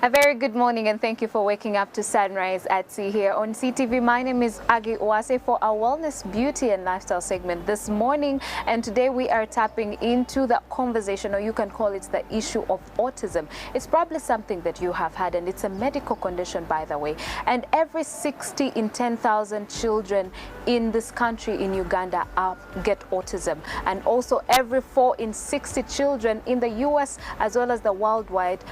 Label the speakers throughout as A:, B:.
A: A very good morning and thank you for waking up to Sunrise at Sea here on CTV. My name is Agi Uwase for our Wellness, Beauty and Lifestyle segment this morning, and today we are tapping into the conversation, or you can call it the issue of autism. It's probably something that you have had, and it's a medical condition, by the way, and every 60 in 10,000 children in this country in Uganda get autism, and also every 4 in 60 children in the US as well as the worldwide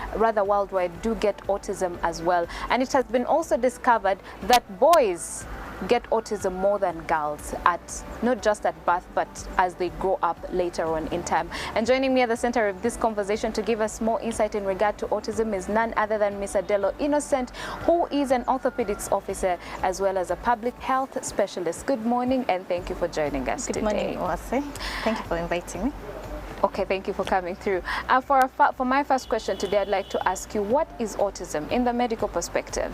A: do get autism as well. And it has been also discovered that boys get autism more than girls, at not just at birth but as they grow up later on in time. And joining me at the center of this conversation to give us more insight in regard to autism is none other than Miss Adelo Innocent, who is an orthopedics officer as well as a public health specialist. Good morning and thank you for joining us today.
B: Good morning, Uwase. Thank you for inviting me.
A: Okay, thank you for coming through. For my first question today, I'd like to ask you, what is autism in the medical perspective?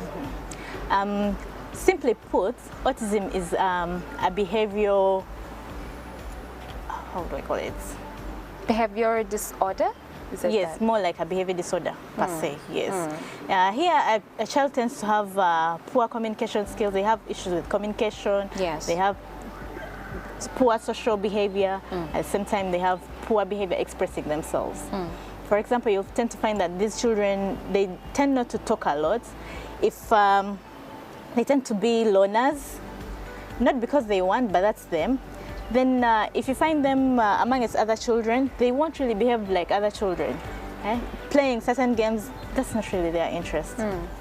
B: Simply put, autism is a behavior, how do I call it?
A: Behavioral disorder?
B: Yes, more like a behavior disorder per se, yes. Here, a child tends to have poor communication skills. They have issues with communication.
A: Yes.
B: They have poor social behavior. At the same time, they have poor behavior expressing themselves. For example, you'll tend to find that these children, they tend not to talk a lot. If they tend to be loners, not because they want, but that's them. Then if you find them amongst other children, they won't really behave like other children. Playing certain games, that's not really their interest.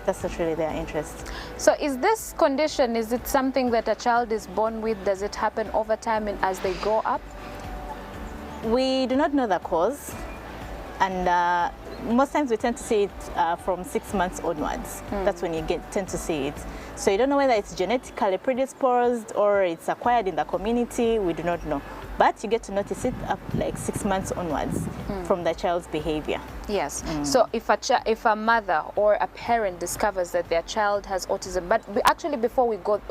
B: That's not really their interest.
A: So is this condition, is it something that a child is born with? Does it happen over time and as they grow up?
B: We do not know the cause, and most times we tend to see it from 6 months onwards. That's when you tend to see it. So you don't know whether it's genetically predisposed or it's acquired in the community. We do not know. But you get to notice it up like 6 months onwards from the child's behavior.
A: Yes. So if a mother or a parent discovers that their child has autism, but actually before we go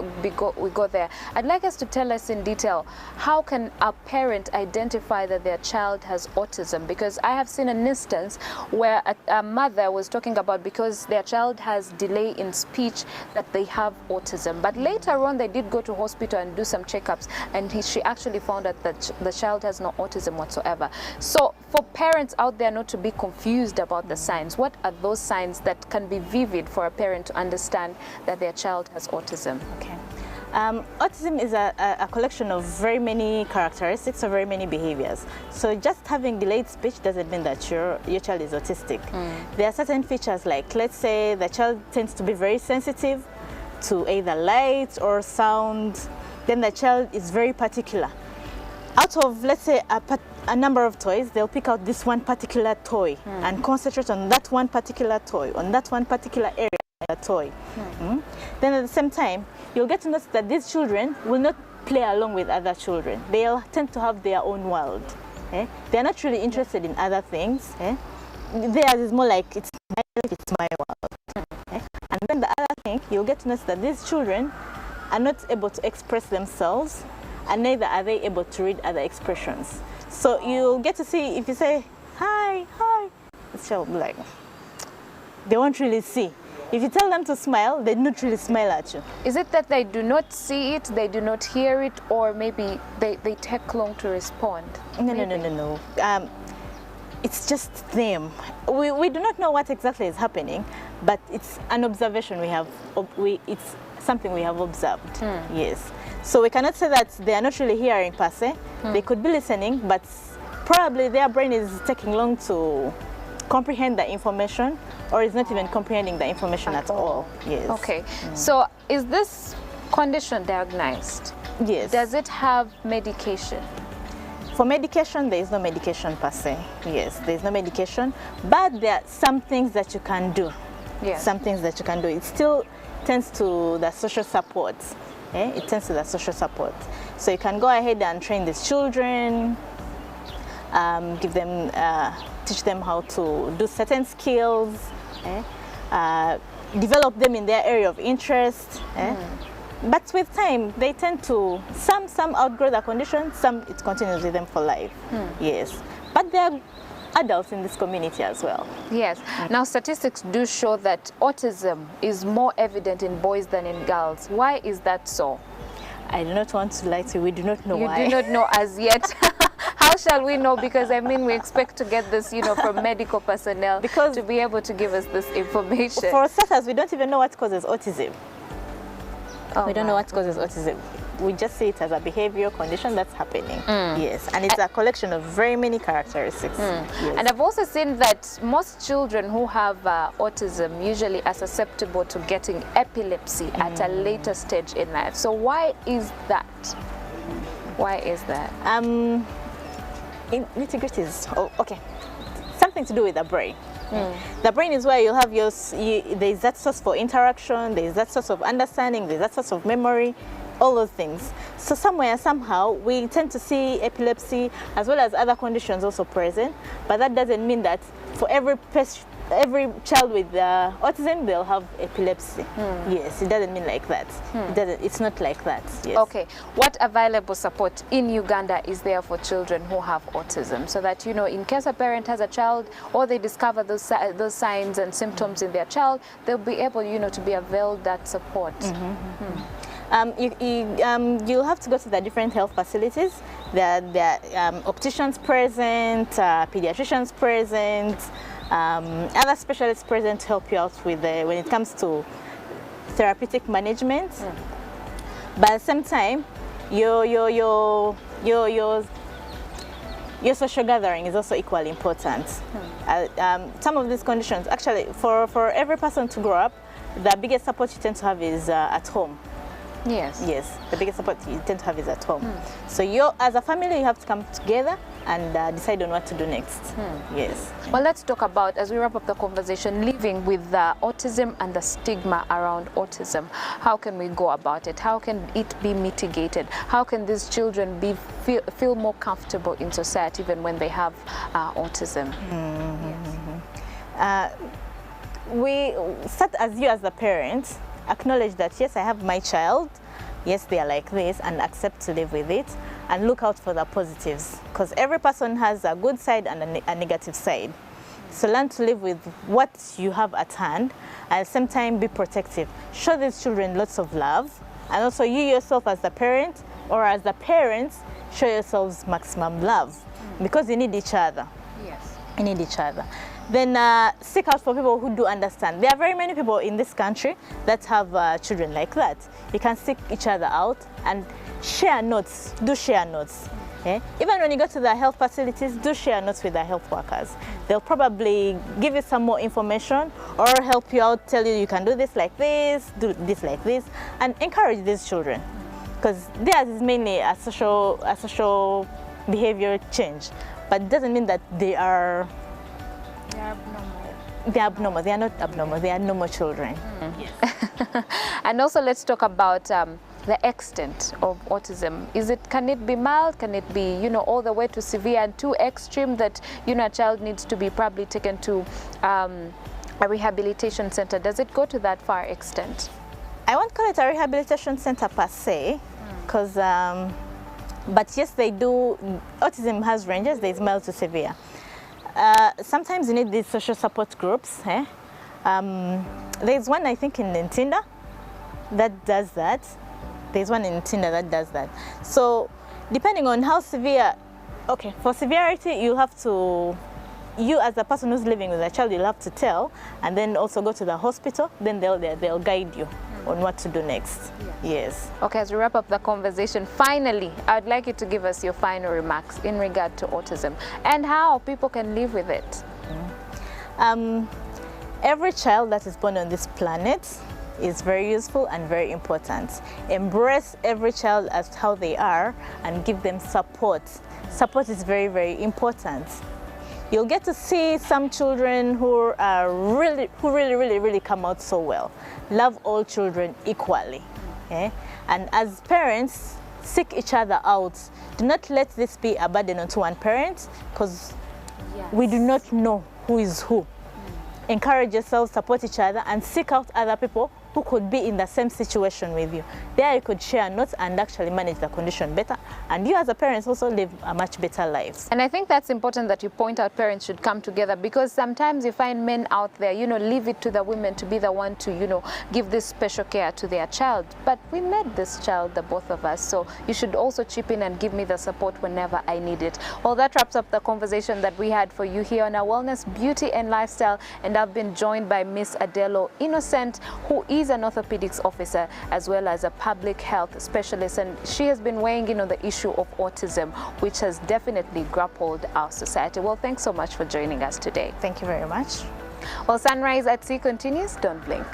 A: there, I'd like us to tell us in detail, how can a parent identify that their child has autism? Because I have seen an instance where a mother was talking about, because their child has delay in speech, that they have autism. But later on they did go to hospital and do some checkups, and she actually found out that the child has no autism whatsoever. So for parents out there not to be confused about the signs, what are those signs that can be vivid for a parent to understand that their child has autism?
B: Okay. Autism is a collection of very many characteristics or very many behaviors. So just having delayed speech doesn't mean that your child is autistic. There are certain features, like, let's say the child tends to be very sensitive to either light or sound. Then the child is very particular. Out of, let's say, a number of toys, they'll pick out this one particular toy and concentrate on that one particular toy, on that one particular area of the toy. Then at the same time, you'll get to notice that these children will not play along with other children. They'll tend to have their own world. They're not really interested in other things. Theirs is more like, it's my life, it's my world. And then the other thing, you'll get to notice that these children are not able to express themselves, and neither are they able to read other expressions. So you'll get to see, if you say, hi, hi, the child will be like, they won't really see. If you tell them to smile, they don't really smile at you.
A: Is it that they do not see it, they do not hear it, or maybe they take long to respond?
B: No. It's just them. We do not know what exactly is happening, but it's an observation we have. It's something we have observed. Yes. So we cannot say that they are not really hearing per se. They could be listening, but probably their brain is taking long to comprehend the information, or is not even comprehending the information at all. Yes.
A: Okay. So is this condition diagnosed?
B: Yes.
A: Does it have medication?
B: For medication, there is no medication per se. Yes, there is no medication, but there are some things that you can do.
A: Yes.
B: Some things that you can do. It still tends to the social support. It tends to the social support. So you can go ahead and train these children, teach them how to do certain skills, develop them in their area of interest. But with time, they tend to, some outgrow the condition, some it continues with them for life. Yes. But there are adults in this community as well.
A: Yes. Now, statistics do show that autism is more evident in boys than in girls. Why is that so?
B: I do not want to lie to you. We do not know why.
A: You do not know as yet. How shall we know? Because I mean, we expect to get this, from medical personnel to be able to give us this information.
B: For starters, we don't even know what causes autism. We don't know what causes autism. We just see it as a behavior condition that's happening. Yes, and it's a collection of very many characteristics. Yes.
A: And I've also seen that most children who have autism usually are susceptible to getting epilepsy at a later stage in life. So why is that? Why is that?
B: Nitty-gritties. Oh, okay. Something to do with the brain. The brain is where you'll have there's that source for interaction, there's that source of understanding, there's that source of memory, all those things. So somewhere, somehow, we tend to see epilepsy as well as other conditions also present, but that doesn't mean that for every child with autism, they'll have epilepsy. Yes, it doesn't mean like that. It's not like that. Yes.
A: Okay. What available support in Uganda is there for children who have autism, so that, in case a parent has a child or they discover those signs and symptoms in their child, they'll be able, to be availed that support?
B: You'll have to go to the different health facilities. There are opticians present, pediatricians present, other specialists present to help you out with when it comes to therapeutic management. But at the same time, your social gathering is also equally important. Some of these conditions, actually, for every person to grow up, the biggest support you tend to have is at home. Yes, the biggest support you tend to have is at home. So as a family, you have to come together and decide on what to do next. Yes.
A: Well, let's talk about, as we wrap up the conversation, living with autism and the stigma around autism. How can we go about it? How can it be mitigated? How can these children feel more comfortable in society even when they have autism?
B: We start as the parent, acknowledge that yes, I have my child, yes, they are like this, and accept to live with it, and look out for the positives, because every person has a good side and a negative side. So learn to live with what you have at hand, and at the same time be protective. Show these children lots of love, and also you yourself as the parent, or as the parents, show yourselves maximum love, because you need each other.
A: Yes.
B: You need each other. Then seek out for people who do understand. There are very many people in this country that have children like that. You can seek each other out and share notes, do share notes. Even when you go to the health facilities, do share notes with the health workers. They'll probably give you some more information or help you out, tell you can do this like this, do this like this, and encourage these children. Because theirs is mainly a social behavior change, but it doesn't mean that they are abnormal. They are not abnormal. They are normal children.
A: Yes. And also, let's talk about the extent of autism. Can it be mild? Can it be, all the way to severe and too extreme that, a child needs to be probably taken to a rehabilitation center? Does it go to that far extent?
B: I won't call it a rehabilitation center per se, because, but yes, they do. Autism has ranges. There's mild to severe. Sometimes you need these social support groups. There's one, I think, in Ntinda that does that. There's one in Ntinda that does that. So depending on how severe, for severity, you as a person who's living with a child, you'll have to tell, and then also go to the hospital. Then they'll guide you on what to do next. Yes. Okay,
A: as we wrap up the conversation, finally, I'd like you to give us your final remarks in regard to autism and how people can live with it.
B: Every child that is born on this planet is very useful and very important. Embrace every child as how they are and give them support. Support is very, very important. You'll get to see some children who really come out so well. Love all children equally. And as parents, seek each other out. Do not let this be a burden onto one parent, because we do not know who is who. Encourage yourselves, support each other, and seek out other people who could be in the same situation with you. There you could share notes and actually manage the condition better, and you as a parent also live a much better life.
A: And I think that's important that you point out parents should come together, because sometimes you find men out there, you know, leave it to the women to be the one to, you know, give this special care to their child. But we made this child, the both of us, so you should also chip in and give me the support whenever I need it. Well, that wraps up the conversation that we had for you here on our Wellness, Beauty and Lifestyle, and I've been joined by Miss Adelo Innocent, who is an orthopedics officer as well as a public health specialist, and she has been weighing in on the issue of autism, which has definitely grappled our society. Well, thanks so much for joining us today.
B: Thank you very much.
A: Well, Sunrise at Sea continues. Don't blink.